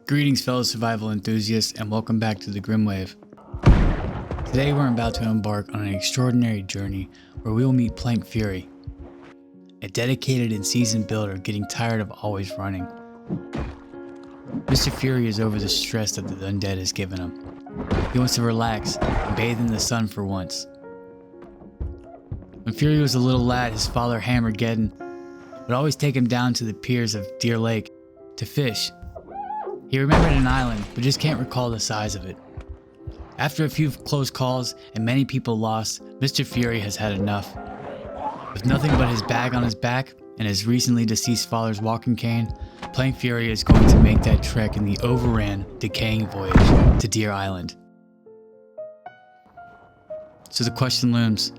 Greetings fellow survival enthusiasts and welcome back to the Grimwave. Today we're about to embark on an extraordinary journey where we will meet Plank Fury, a dedicated and seasoned builder getting tired of always running. Mr. Fury is over the stress that the undead has given him. He wants to relax and bathe in the sun for once. When Fury was a little lad, his father Hammergeddon would always take him down to the piers of Deer Lake to fish. He remembered an island, but just can't recall the size of it. After a few close calls and many people lost, Mr. Fury has had enough. With nothing but his bag on his back and his recently deceased father's walking cane, Plank Fury is going to make that trek in the overran, decaying voyage to Deer Island. So the question looms,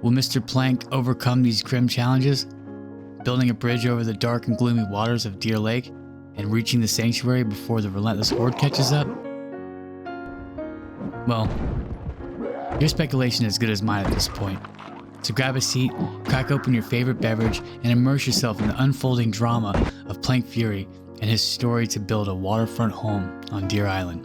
will Mr. Plank overcome these grim challenges? Building a bridge over the dark and gloomy waters of Deer Lake and reaching the sanctuary before the relentless horde catches up? Well, your speculation is as good as mine at this point. So grab a seat, crack open your favorite beverage, and immerse yourself in the unfolding drama of Plank Fury and his story to build a waterfront home on Deer Island.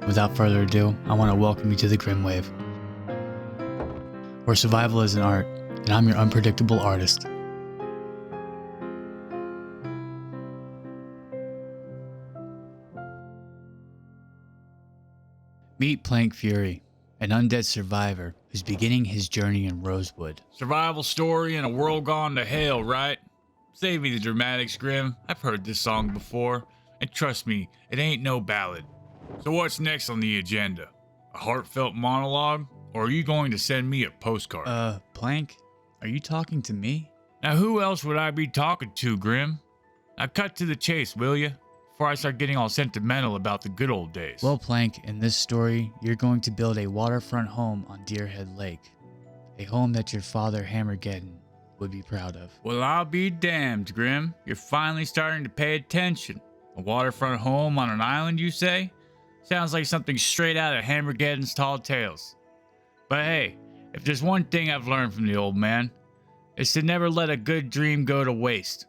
Without further ado, I want to welcome you to the Grimwave, where survival is an art, and I'm your unpredictable artist. Meet Plank Fury, an undead survivor who's beginning his journey in Rosewood. Survival story in a world gone to hell, right? Save me the dramatics, Grim. I've heard this song before, and trust me, it ain't no ballad. So what's next on the agenda? A heartfelt monologue? Or are you going to send me a postcard? Plank? Are you talking to me? Now who else would I be talking to, Grim? Now cut to the chase, will ya? Before I start getting all sentimental about the good old days. Well, Plank, in this story, you're going to build a waterfront home on DeerHead Lake. A home that your father Hammergeddon would be proud of. Well, I'll be damned, Grim. You're finally starting to pay attention. A waterfront home on an island, you say? Sounds like something straight out of Hammergeddon's Tall Tales. But hey, if there's one thing I've learned from the old man, it's to never let a good dream go to waste.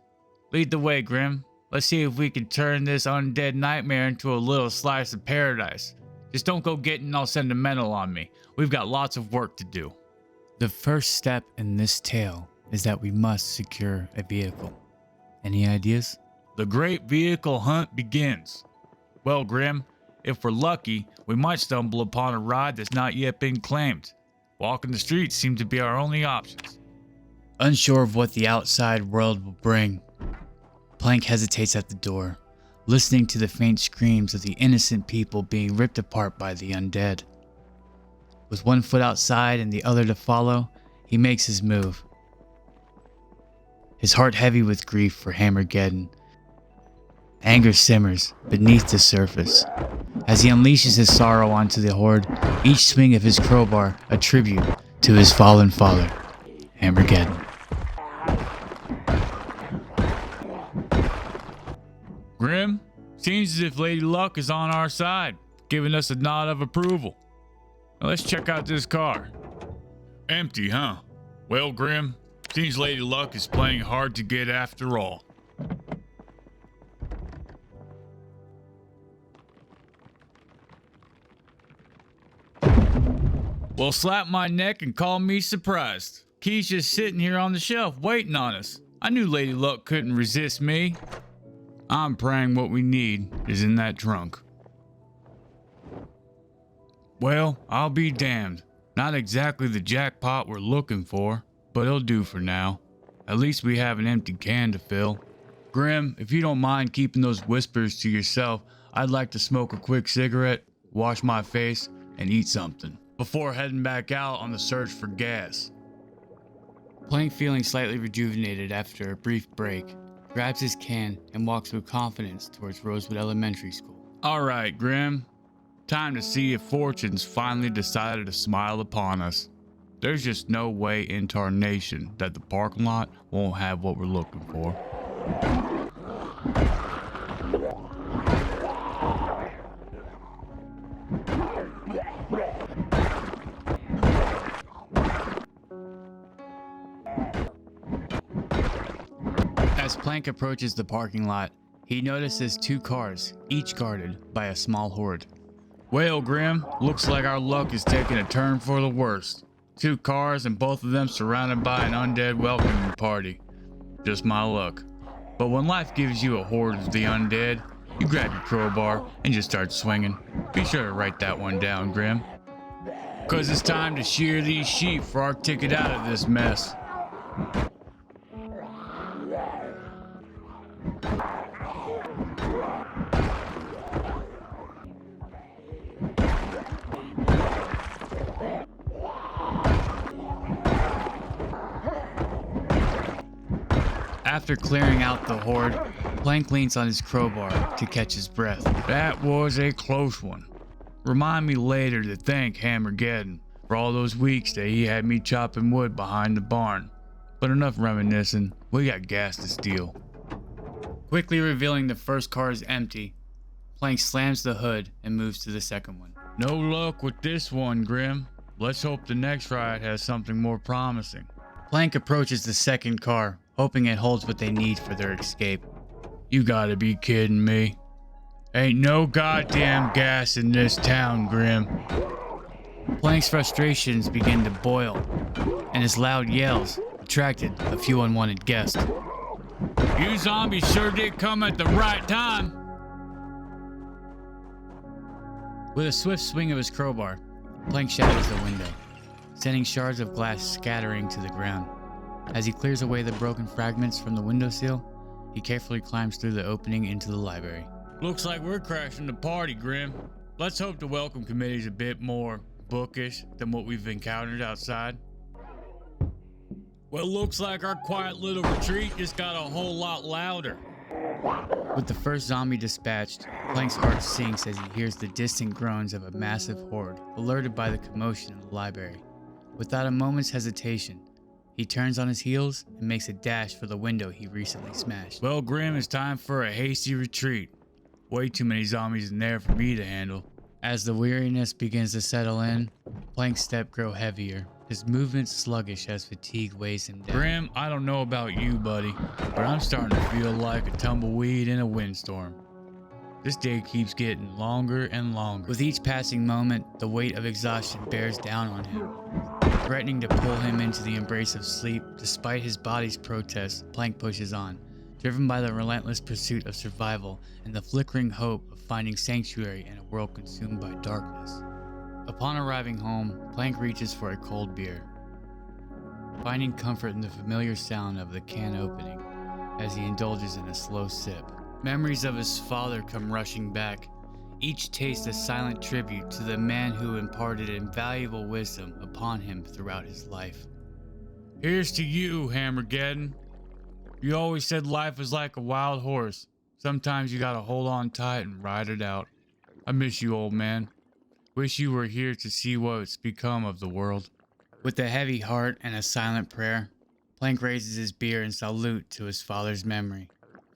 Lead the way, Grim. Let's see if we can turn this undead nightmare into a little slice of paradise. Just don't go getting all sentimental on me. We've got lots of work to do. The first step in this tale is that we must secure a vehicle. Any ideas? The great vehicle hunt begins. Well, Grim, if we're lucky, we might stumble upon a ride that's not yet been claimed. Walking the streets seem to be our only options. Unsure of what the outside world will bring, Plank hesitates at the door, listening to the faint screams of the innocent people being ripped apart by the undead. With one foot outside and the other to follow, he makes his move. His heart heavy with grief for Hammergeddon. Anger simmers beneath the surface. As he unleashes his sorrow onto the horde, each swing of his crowbar a tribute to his fallen father, Hammergeddon. Grim, seems as if Lady Luck is on our side, giving us a nod of approval. Now let's check out this car. Empty, huh? Well, Grim, seems Lady Luck is playing hard to get after all. Well, slap my neck and call me surprised. Key's just sitting here on the shelf waiting on us. I knew Lady Luck couldn't resist me. I'm praying what we need is in that trunk. Well, I'll be damned. Not exactly the jackpot we're looking for, but it'll do for now. At least we have an empty can to fill. Grim, if you don't mind keeping those whispers to yourself, I'd like to smoke a quick cigarette, wash my face, and eat something before heading back out on the search for gas. Plank, feeling slightly rejuvenated after a brief break, grabs his can and walks with confidence towards Rosewood Elementary School. All right, Grim. Time to see if fortune's finally decided to smile upon us. There's just no way in tarnation that the parking lot won't have what we're looking for. Plank approaches the parking lot. He notices 2 cars, each guarded by a small horde. Well, Grim, looks like our luck is taking a turn for the worst. 2 cars and both of them surrounded by an undead welcoming party. Just my luck. But when life gives you a horde of the undead, you grab your crowbar and just start swinging. Be sure to write that one down, Grim. 'Cause it's time to shear these sheep for our ticket out of this mess. After clearing out the horde, Plank leans on his crowbar to catch his breath. That was a close one. Remind me later to thank Hammergeddon for all those weeks that he had me chopping wood behind the barn. But enough reminiscing, we got gas to steal. Quickly revealing the first car is empty, Plank slams the hood and moves to the second one. No luck with this one, Grim. Let's hope the next ride has something more promising. Plank approaches the second car, hoping it holds what they need for their escape. You gotta be kidding me. Ain't no goddamn gas in this town, Grim. Plank's frustrations begin to boil, and his loud yells attracted a few unwanted guests. You zombies sure did come at the right time. With a swift swing of his crowbar, Plank shatters the window, sending shards of glass scattering to the ground. As he clears away the broken fragments from the windowsill, he carefully climbs through the opening into the library. Looks like we're crashing the party, Grim. Let's hope the welcome committee's a bit more bookish than what we've encountered outside. Well, looks like our quiet little retreat just got a whole lot louder. With the first zombie dispatched, Plank's heart sinks as he hears the distant groans of a massive horde, alerted by the commotion in the library. Without a moment's hesitation, he turns on his heels and makes a dash for the window he recently smashed. Well, Grim, it's time for a hasty retreat. Way too many zombies in there for me to handle. As the weariness begins to settle in, Plank's step grows heavier, his movements sluggish as fatigue weighs him down. Grim, I don't know about you, buddy, but I'm starting to feel like a tumbleweed in a windstorm. This day keeps getting longer and longer. With each passing moment, the weight of exhaustion bears down on him, threatening to pull him into the embrace of sleep. Despite his body's protests, Plank pushes on, driven by the relentless pursuit of survival and the flickering hope of finding sanctuary in a world consumed by darkness. Upon arriving home, Plank reaches for a cold beer, finding comfort in the familiar sound of the can opening as he indulges in a slow sip. Memories of his father come rushing back, each taste a silent tribute to the man who imparted invaluable wisdom upon him throughout his life. Here's to you, Hammergeddon. You always said life is like a wild horse. Sometimes you gotta hold on tight and ride it out. I miss you, old man. Wish you were here to see what's become of the world. With a heavy heart and a silent prayer, Plank raises his beer in salute to his father's memory,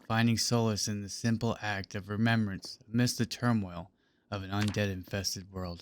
finding solace in the simple act of remembrance amidst the turmoil of an undead-infested world.